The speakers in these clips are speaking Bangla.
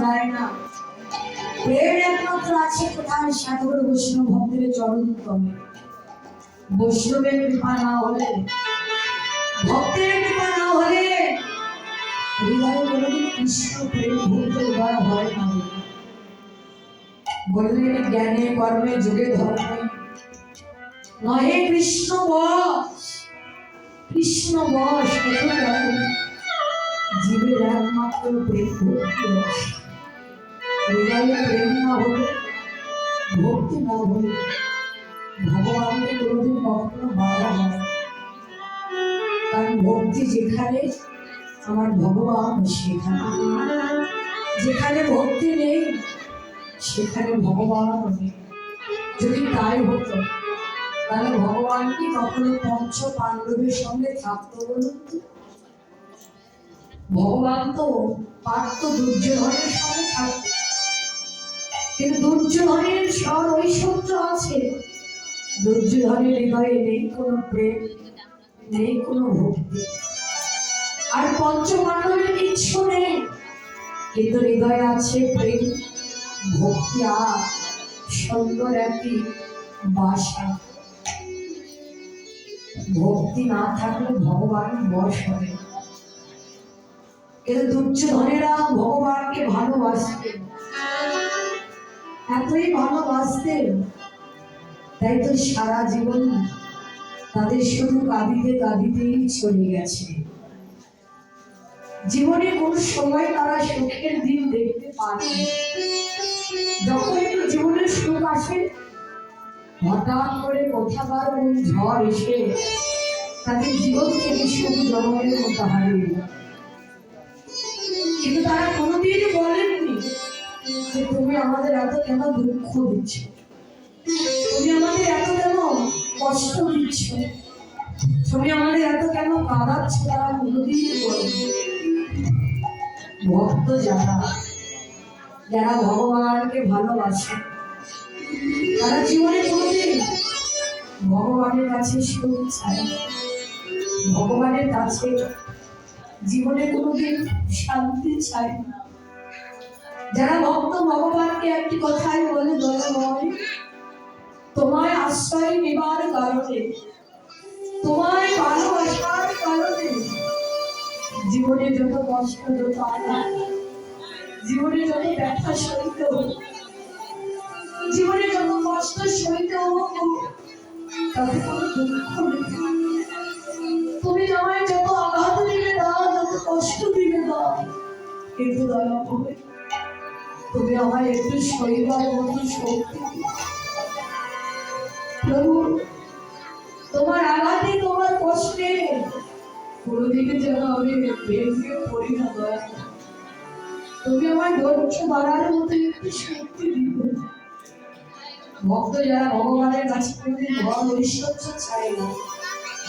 যায় না। প্রেম একমাত্র আছে কোথায়? সাধুর বৈষ্ণব ভক্তের চরণ তলে। বৈষ্ণবের কৃপা না হলে, ভক্তের কৃপা না হলে হৃদয়ে কোনোদিন কৃষ্ণ প্রেম ভক্ত উদয় হয় না। বললেন জ্ঞানে কর্মে যুগে ধর্মে নহে কৃষ্ণ বশ। কৃষ্ণ বশ জীবের একমাত্র প্রেম ভক্তি রস। হৃদয়ে প্রেম না হলে, ভক্তি না হলে ভগবানকে কোনোদিন কখনো বাধা হয়। কারণ ভক্তি যেখানে আমার ভগবান সেখানে, যেখানে ভক্তি নেই সেখানে ভগবান নেই। যদি তাই হতো তাহলে ভগবান কি কখনো পঞ্চ পাণ্ডবের সঙ্গে থাকতো বলুন? ভগবান তো পারত দুর্যোধনের সঙ্গে থাকতো, কিন্তু দুর্যোধনের স্বর ঐশ্বর্য আছে, দুর্যোধনের হৃদয়ে নেই কোনো প্রেম, নেই কোনো ভক্তি। আর পঞ্চ পাণ্ডবের কিচ্ছু নেই, কিন্তু হৃদয়ে আছে প্রেম, ভক্তি আর সুন্দর একটি বাসা। ভক্তি না থাকলে ভগবান বশ হবে। কিন্তু দুর্যোধনেরা ভগবানকে ভালোবাসতেন, এতই ভালোবাসতেন, তাই তো সারা জীবন তাদের শুধু কাঁদিতে কাঁদিতেই চলে গেছে। জীবনে কোন সময় তারা সুখের দিন দেখতে পায়নি। যখন একটু জীবনের সুখ আসে, হঠাৎ করে কোথাকার ওই ঝড় এসে তাদের জীবন থেকে শুধু জন্মের মতো হারিয়ে যায়। কিন্তু তারা কোনোদিন বলেননি যে তুমি আমাদের এত কেন দুঃখ দিচ্ছ, তুমি আমাদের এত কেন কষ্ট দিচ্ছ, তুমি আমাদের এত কেন কাঁদাচ্ছ। তারা কোনোদিন বলেনি। ভক্ত যারা, যারা ভগবানকে ভালোবাসে, তারা জীবনে কোনোদিন ভগবানের কাছে সুখ চায়, ভগবানের কাছে জীবনে কোনোদিন শান্তি চায় না। যারা ভক্ত ভগবানকে একটি কথাই বলে, দয়াময় তোমায় আশ্রয় নেবার কারণে, তোমায় ভালোবাসার কারণে জীবনে যত কষ্ট, যত আঘাত, জীবনে যত ব্যথা সইতে হোক, জীবনে যত কষ্ট সইতে হোক, তাতে কোনো দুঃখ নেই। তুমি আমায় যত আঘাত দিলে দাও, যত কষ্ট দিলে দাও, কিন্তু দয়া করে তুমি আমায় একটু সইবার মতো শক্তি দিও। প্রভু, তোমার আঘাতে, তোমার কষ্টে কোনোদিকে যেন আমি ভেঙে পড়ি না। দয়া তুমি আমার ধৈর্য বাড়ার মতো একটু শক্তি দিও। ভক্ত যারা ভগবানের কাছে কোনোদিন ধন ঐশ্বর্য চায় না,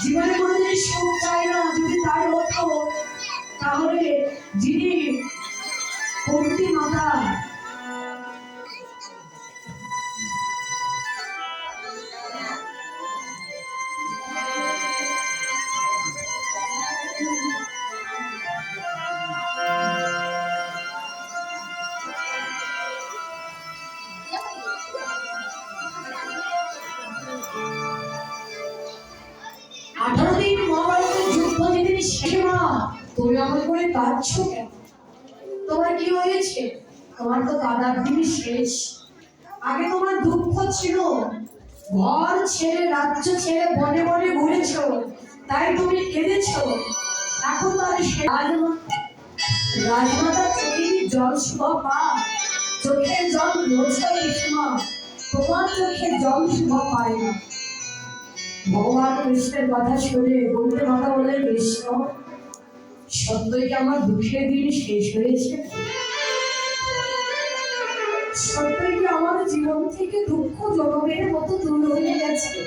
জীবনে কোনোদিন সুখ চায় না, যদি তাই হতো তাহলে যিনি কুন্তী মাতা তুমি আমার করে কাঁদছ কেন? তোমার কি হয়েছে? তোমার তো কাঁদার দিন শেষ। আগে তোমার দুঃখ ছিল, ঘর ছেড়ে রাজ্য ছেড়ে বনে বনে ঘুরেছ, তাই তুমি কেঁদেছ। এখন তার রাজমাতার চোখে জল শুভা পা, চোখের জল মোছাই সীমা, তোমার চোখে জল শুভা পায় না। ভগবান কৃষ্ণের কথা শুনে বলতে মাতা বলে, কৃষ্ণ সত্যই কি আমার দুঃখের দিন শেষ হয়েছে? সত্যই কি আমার জীবন থেকে দুঃখ জনমের মতো দূর হয়ে গেছে?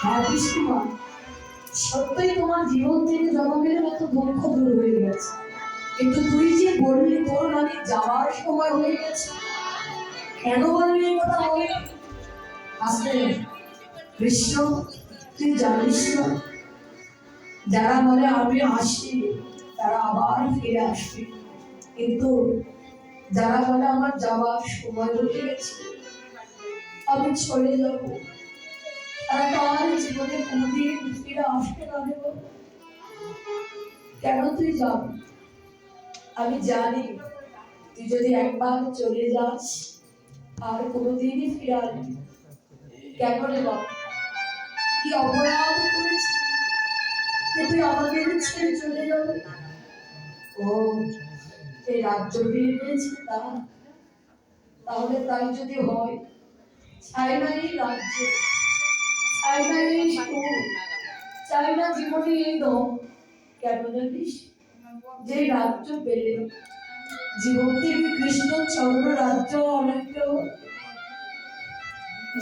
হ্যাঁ কৃষ্ণমা, সত্যই তোমার জীবন থেকে জনমের মতো দুঃখ দূর হয়ে গেছে, কিন্তু তুই যে বললি তোর নাকি যাওয়ার সময় হয়ে গেছে, কেন বললি এই কথা? বলে আসলে কৃষ্ণ, তুই জানিস না, যারা বলে আমি আসি তারা আবার ফিরে আসবে, কিন্তু যারা বলে আমার যাওয়ার সময় হয়ে গেছে, আমি চলে যাব, তারা তার জীবনে কোনদিন ফিরে আসতে পারে না। কেন তুই যাবি? আমি জানি তুই যদি একবার চলে যাস আর কোনোদিনই ফিরে আসবি। কেন রে বাবা, কি অপরাধ করেছি যে তুই আমাদের ছেড়ে চলে যাবে? ও, এই রাজ্য পেয়ে পেয়েছি তা? তাহলে তাই যদি হয়, চাই না এই রাজ্য, চাই না এই সুখ, চাই না জীবনে এই দম। কেন জানিস? যে রাজ্য পেলে জীবন থেকে কৃষ্ণ চন্দ্র রাজ্য অনেক,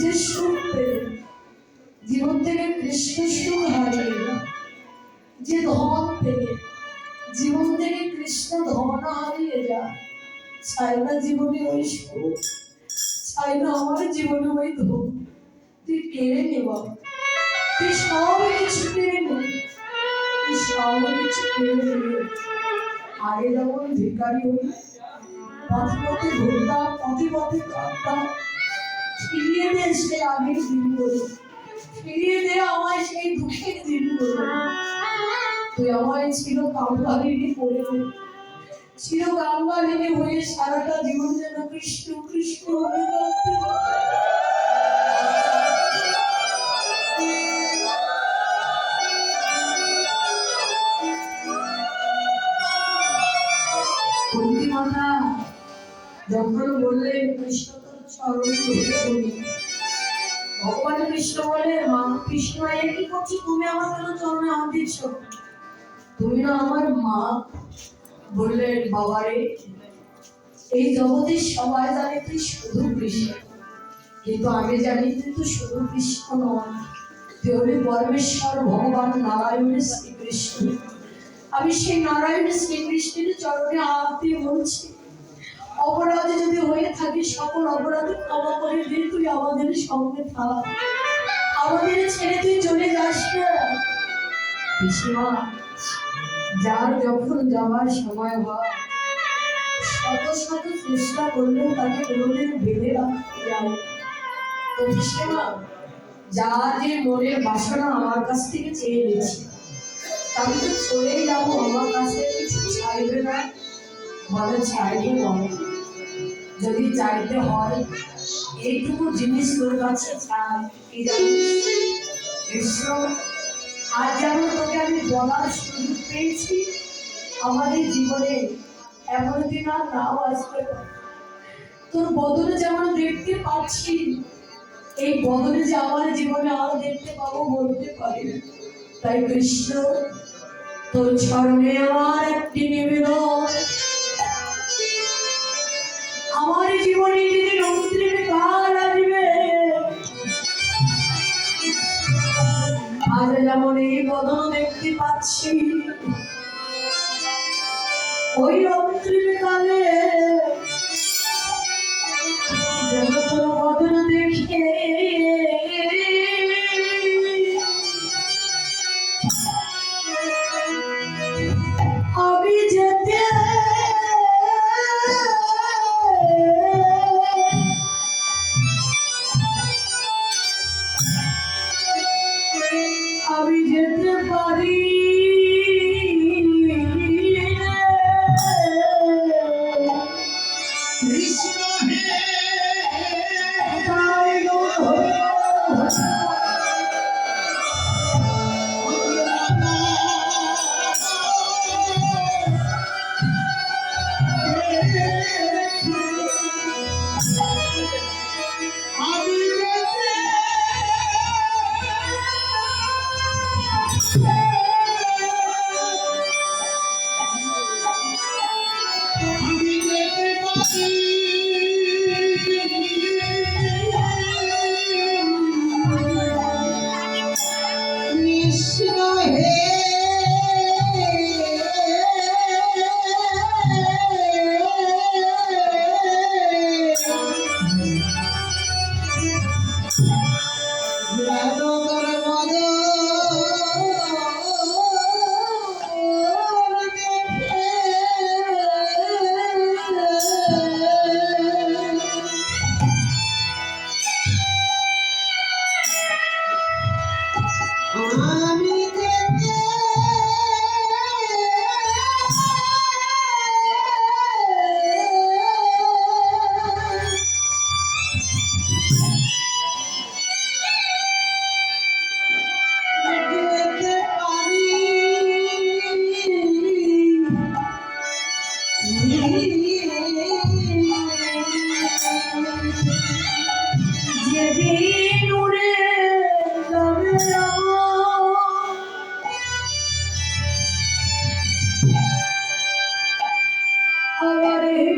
যে সুখ পেলে জীবন থেকে কৃষ্ণ সুখ হারিয়ে না, যে ধন পেলে জীবন থেকে কৃষ্ণ ধন হারিয়ে যা, চাই না জীবনে ওই সুখ, চাই না আমার জীবনে ওই ধন। তুই কেড়ে নেব, তুই সব কিছু কেড়ে নে, তুই সব কিছু কেড়ে নেবে। আগে যেমন ভিকারি হই, পথে পথে ঘুরতাম, পথে পথে কাঁদতাম, ফিরিয়ে দে সেই আগের দিনগুলো, ফিরিয়ে দে আমায় সেই দুঃখের দিনগুলো। তুই আমায় ছিল কাঙ্গালিনী করে, ছিল কাঙ্গালিনী হয়ে সারাটা জীবন যেন কৃষ্ণ কৃষ্ণ হয়ে কাঁদতে পারে। কুন্তি মাতা যখন বললেন কৃষ্ণ তোর চরণ ধরে বলি, ভগবান কৃষ্ণ বলে, মা কৃষ্ণ এ কি করছি, তুমি আমার কেন চরণে হাত দিচ্ছ? তুমি না আমার মা। বললেন, বাবারে, এই জগতের সবাই জানে তুই শুধু কৃষ্ণ, কিন্তু আমি জানি তুই তো শুধু কৃষ্ণ নয়, তুই হলি পরমেশ্বর ভগবান নারায়ণের শ্রীকৃষ্ণ। আমি সেই নারায়ণ শ্রীকৃষ্ণের চরণে হাত দিয়ে বলছি, অপরাধ যদি হয়ে থাকে সকল অপরাধ ক্ষমা করে দিয়ে তুই আমাদের সঙ্গে থাক, আমাদের ছেড়ে তুই চলে যাস না। পিসিমা, যার যখন যাওয়ার সময় হয় শত শত চেষ্টা করলেও তাকে কোনোদিন বেঁধে রাখতে যায়। তো পিসিমা, যার যে মনের বাসনা আমার কাছ থেকে চেয়ে নিয়েছে, আমি তো চলেই যাবো, আমার কাছে কিছু চাইবে না? বলে, চাইবে বলে, যদি চাইতে হয় এইটুকু জিনিস তোর কাছে চাই, কি জানিস কৃষ্ণ? আজ যেমন তোকে আমি বলার সুযোগ পেয়েছি, আমাদের জীবনে এমন দিন আর নাও আসবে না। তোর বদলে যেমন দেখতে পাচ্ছি, এই বদলে যে আমার জীবনে আরো দেখতে পাবো বলতে পারি না। তাই কৃষ্ণ, তোর চরণে আমার একটি নিবেদন, আমার জীবনে যদি রৌদ্রের কাল আসবে, আজ যেমন এই বদন দেখতে পাচ্ছি, ওই রৌদ্রের কালে যেন তোর বদন দেখে আমি যেতে আমি যেতে পারি। কৃষ্ণ হে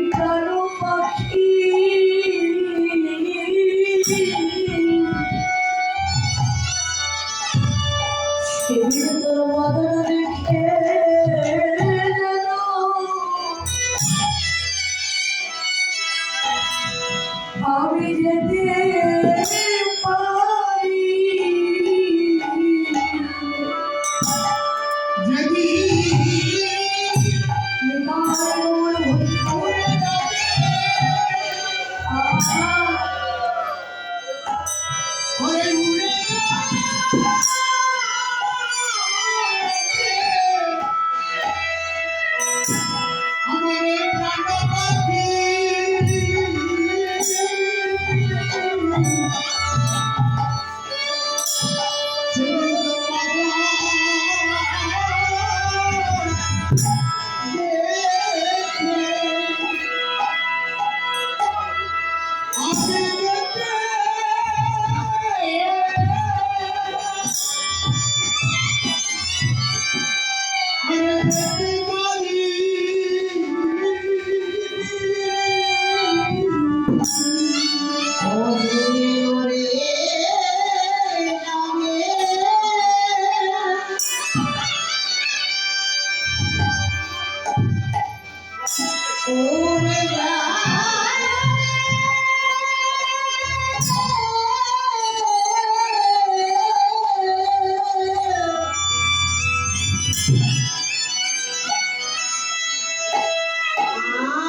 প্রাণ পাখি সেদিন তোর বদন দেখে যেন আমি যেতে পারি যদি ওরে উড়ে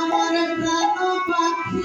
আমার প্রাণ পাখি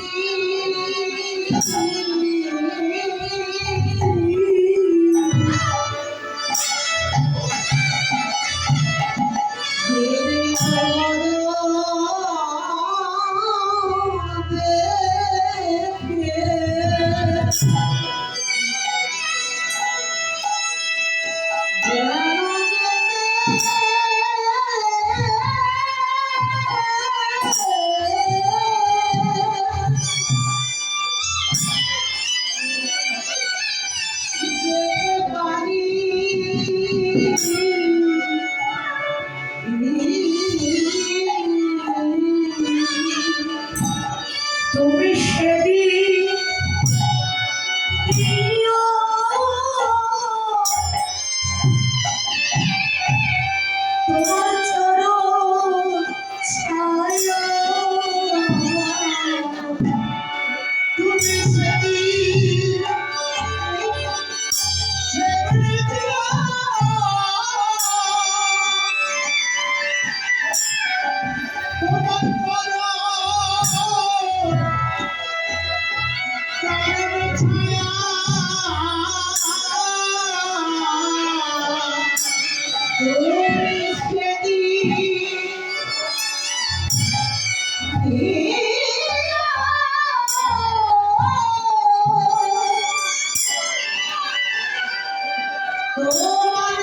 তুমি সেদিন দিও তোমার চরণ ছায়া তুমি সেদিন ছেড়ে দিও তোমার পরশ প্রাণের ছায়া তুমি সেদিন তোমার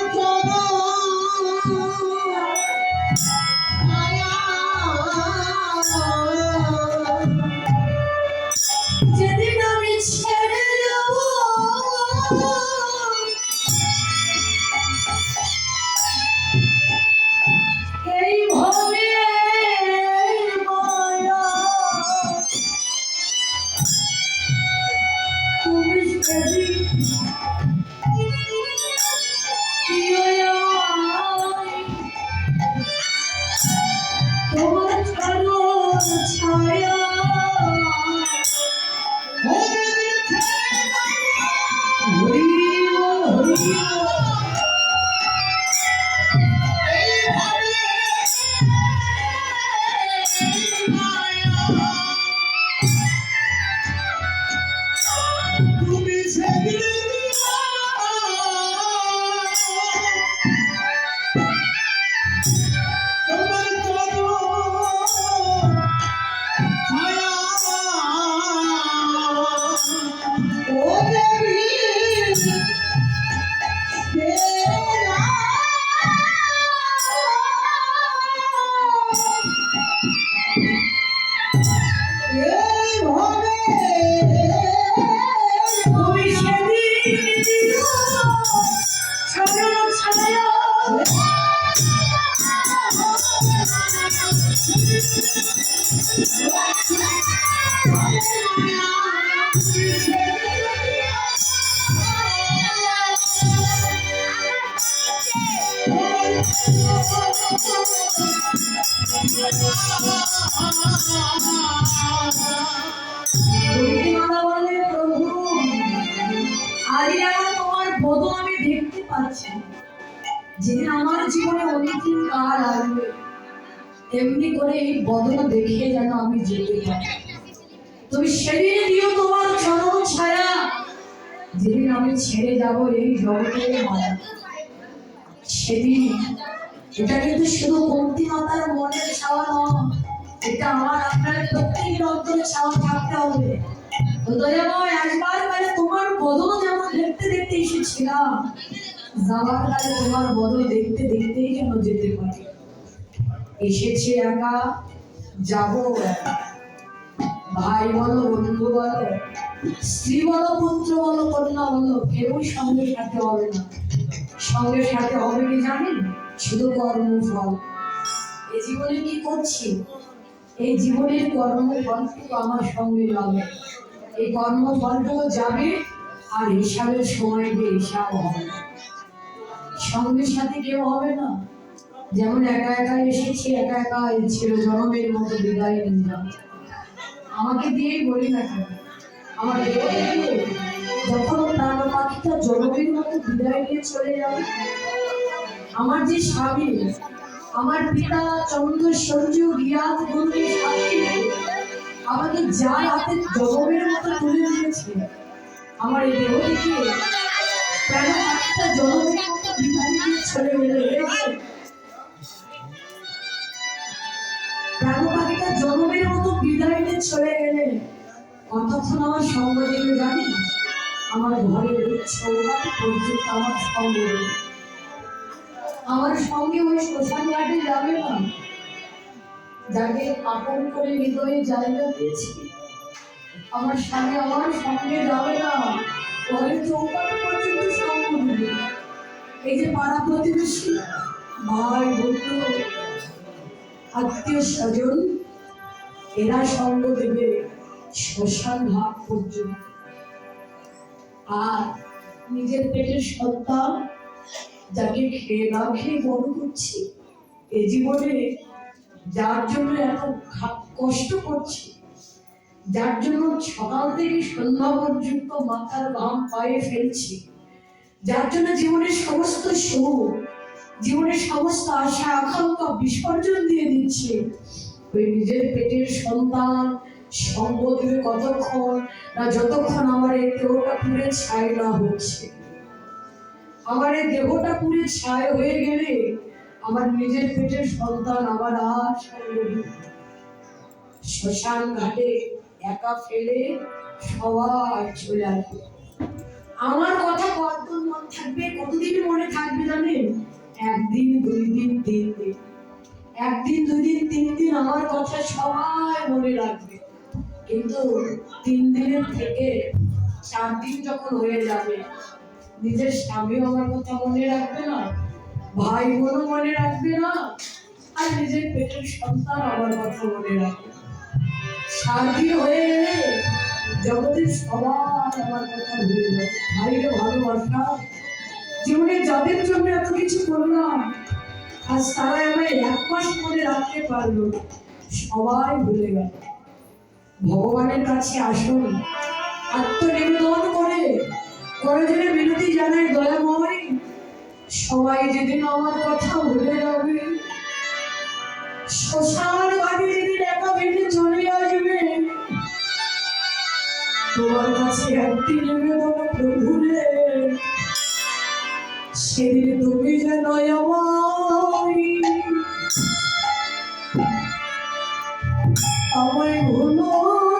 যেদিন আমি ছেড়ে যাব এই ভবে মায়া তুমি সেদিন দিও আমায় তোমার চরণ ছায়া হরিও হরিও তুমি সেদিন তোমার ছায়া ও দেবী কুন্তিমাতা বলে, প্রভু আজ আমার তোমার বদন আমি দেখতে পাচ্ছি। যেদিন আমার জীবনে অন্তিম কাল আসবে, এমনি করে এই বদন দেখে যেন আমি যেতে পারি। তুমি সেদিন দিও তোমার চরণ ছায়া, যেদিন আমি ছেড়ে যাব এই জগতের মায়া। সেদিন এটা কিন্তু শুধু কুন্তিমাতার মনের ছাওয়া নয়, এটা আমার আপনার প্রত্যেকের অন্তরে ছাওয়া থাকতে হবে। দয়াময় একবার কালে তোমার বদন যেমন দেখতে দেখতে এসেছিলাম, যাওয়ার কালে তোমার বদন দেখতে দেখতেই যেন যেতে পারি। এসেছি একা, যাবো একা। ভাই বলো, বন্ধু বলো, স্ত্রী বলো, পুত্র বলো, কন্যা বলো, কেউই সঙ্গে সাথে হবে না। সঙ্গে সাথে হবে কি জানেন? শুধু কর্মফল। এই জীবনে কি করছি, এই জীবনের কর্মফলটুকু আমার সঙ্গে যাবে। এই কর্মফলটুকু যাবে, আর হিসাবের সময় গিয়ে হিসাব হবে। সঙ্গে সাথে কেউ হবে না। যেমন একা একা এসেছি, একা একা ছিল জনমের মতো বিদায় নিয়ে যাবে। আমাকে দিয়েই বলি না কেন, আমার দেহকে দিয়ে যখন প্রাণ পাখিটা জনমের মতো বিদায় নিয়ে চলে যাবে, আমার যে স্বামী, আমার পিতা চন্দ্র সূর্য রিয়াদ গুরুকে সাক্ষী রেখে আমাকে যার হাতে জনমের মতো তুলে দিয়েছে, আমার এই দেহ থেকে প্রাণ পাখিটা জনমের মতো বিদায় নিয়ে চলে গেলে, প্রাণ পাখিটা জনমের মতো বিদায় নিয়ে চলে গেলে কতক্ষণ আমার সঙ্গ দেবে জানি? আমার ঘরের চৌকাঠ পর্যন্ত আমার সঙ্গ দেবে। আমার সঙ্গে ওই শ্মশান ঘাটে যাবে না, যাকে আপন করে হৃদয়ে জায়গা দিয়েছি। আমার স্বামী আমার সঙ্গে যাবে না, ঘরের চৌকাঠ পর্যন্ত সঙ্গ দেবে। এই যে পাড়া প্রতিবেশী, ভাই বন্ধু, আত্মীয় স্বজন, এরা সঙ্গ দেবে শ্মশান ঘাট পর্যন্ত। আর নিজের পেটের সন্তান, যাকে খেয়ে না খেয়ে বড় করছি, এ জীবনে যার জন্য এত কষ্ট করছি, যার জন্য সকাল থেকে সন্ধ্যা পর্যন্ত মাথার ঘাম পায়ে ফেলছি, যার জন্য জীবনের সমস্ত সুখ, জীবনের সমস্ত আশা আকাঙ্ক্ষা বিসর্জন দিয়ে দিচ্ছি, ওই নিজের পেটের সন্তান সঙ্গ দেবে কতক্ষণ না, যতক্ষণ আমার এই দেহটা পুড়ে ছাই না হচ্ছে। আমার এই দেহটা পুড়ে ছাই হয়ে গেলে আমার নিজের পেটের সন্তান আমার আর শ্মশান ঘাটে একা ফেলে সবাই চলে আসবে। আমার কথা কতদিন মনে থাকবে, কতদিন মনে থাকবে জানেন? একদিন, দুই দিন, তিন দিন। একদিন, দুই দিন, তিন দিন আমার কথা সবাই মনে রাখবে। কিন্তু 3 দিনের থেকে 4 দিন যখন হয়ে যাবে, নিজের স্বামী আমার কথা মনে রাখবে না, ভাই বোনও মনে রাখবে না, আর নিজের পেটের সন্তান আমার কথা মনে রাখবে। 4 দিন হয়ে গেলে জগতের সবাই আমার কথা ভুলে যাবে। ভাইকে ভালোবাসা, জীবনে যাদের জন্য এত কিছু করলাম, আজ তারা আমায় 1 মাস মনে রাখতে পারলো না, সবাই ভুলে গেল। ভগবানের কাছে আসুন, আত্মনিবেদন করে করজোড়ে বিনতি জানাই, দয়াময় সবাই যেদিন আমার কথা ভুলে যাবে, শ্মশান ঘাটে যেদিন একা ভেঙে চলে আসবে, তোমার কাছে একটি নিবেদন প্রভু রে, সেদিন তুমি যেন আমায় ভুলো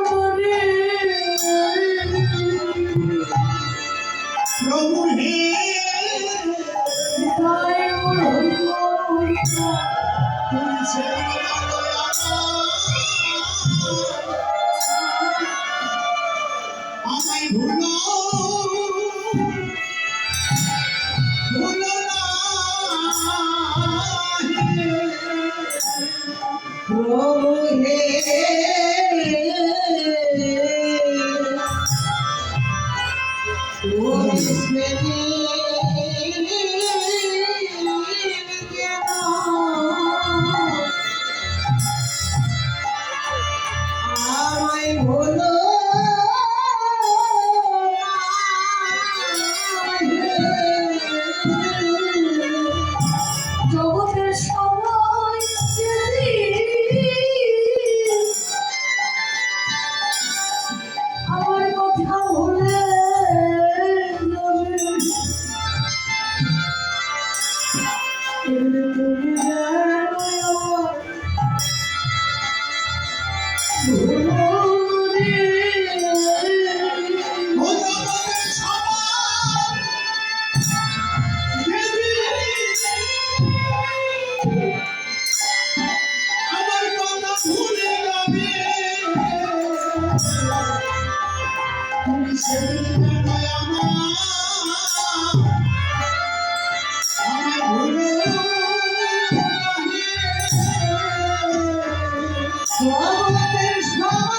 করে। প্রভু হে আমায় ভুলো, ভুলো না হে প্রভু। হে তোর স্মৃতি যেন আমায় ভুলো জগতের সবাই যেদিন আমার কথা ভুলে যাবে, এমনি তুমি যেন আমার ভুলো না রে। ভগবানের সমান যেদিন আমার কথা ভুলে যাবে তুমি সেদিন আমায় ভুলো ভগবানের সমান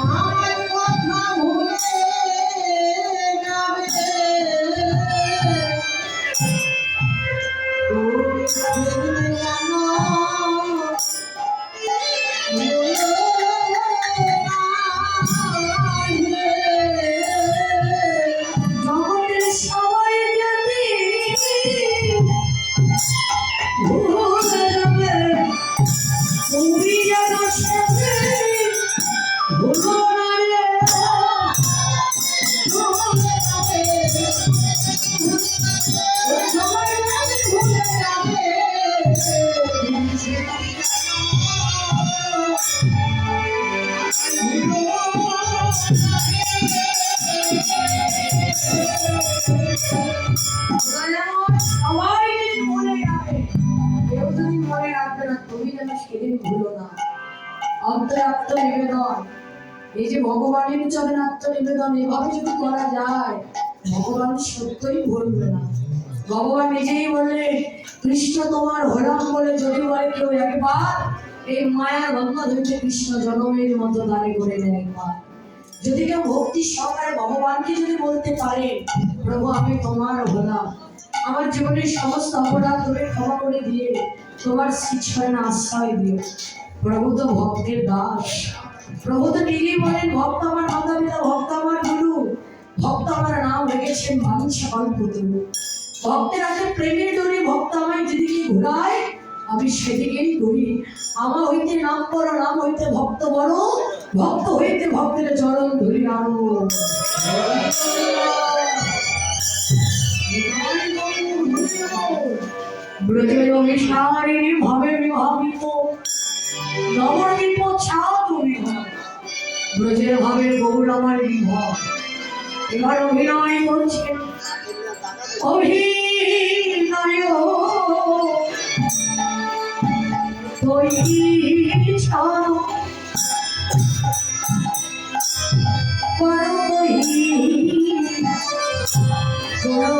আমার কথা ভুলে যাবে তুমি সেদিন যেন জগতের সবাই যেদিন ভুলে যাবে, তুমি যেন সেদিন ভুলো না রে। ভুলে যাবে, ওই সবাই যেদিন ভুলে যাবে, তুমি সেদিন সবাই যদি মনে রাখে, কেউ যদি মনে রাখবে না, তুমি যেন সেদিন ভুলো না। অন্তরে আত্মনিবেদন, এই যে ভগবানের চরণে আত্মনিবেদন এভাবে যদি করা যায়, ভগবান সত্যই ভুলবে না। ভগবান নিজেই বললেন, কৃষ্ণ তোমার হলাম বলে যদি বলে কেউ একবার, এই মায়ার বন্ধন হইতে কৃষ্ণ জনমের মতো দাঁড়িয়ে করে নেয় একবার। যদি কেউ ভক্তি সহকারে ভগবানকে যদি বলতে পারে, প্রভু আমি তোমার হলাম, আমার জীবনের সমস্ত অপরাধ তুমি ক্ষমা করে দিয়ে তোমার শ্রীচরণে আশ্রয় দিও। প্রভু তো ভক্তের দাস, প্রভু তো নিজেই বলেন, ভক্ত আমার মাতা পিতা, ভক্ত আমার গুরু, ভক্ত আমার নাম রেখেছেন বাঞ্ছা কল্পতরু। ভক্তের আছে প্রেমের ডোরে, ভক্ত আমায় যেদিকে ঘুরায় আমি সেদিকেই ঘুরি। আমার হইতে নাম বড়, নাম হইতে ভক্ত বড়, ভক্ত হইতে ভক্তের চরণ ধরি আরো। ব্রজের অভিসারিণী ভাবে বিভাবিত, নবদ্বীপ ছাদ বিভাগ, ব্রজের ভাবে গৌর আমার বিভাগ। এবার অভিনয় করছেন অভিনয় তৈরি ছাড়ো করো তৈরি করো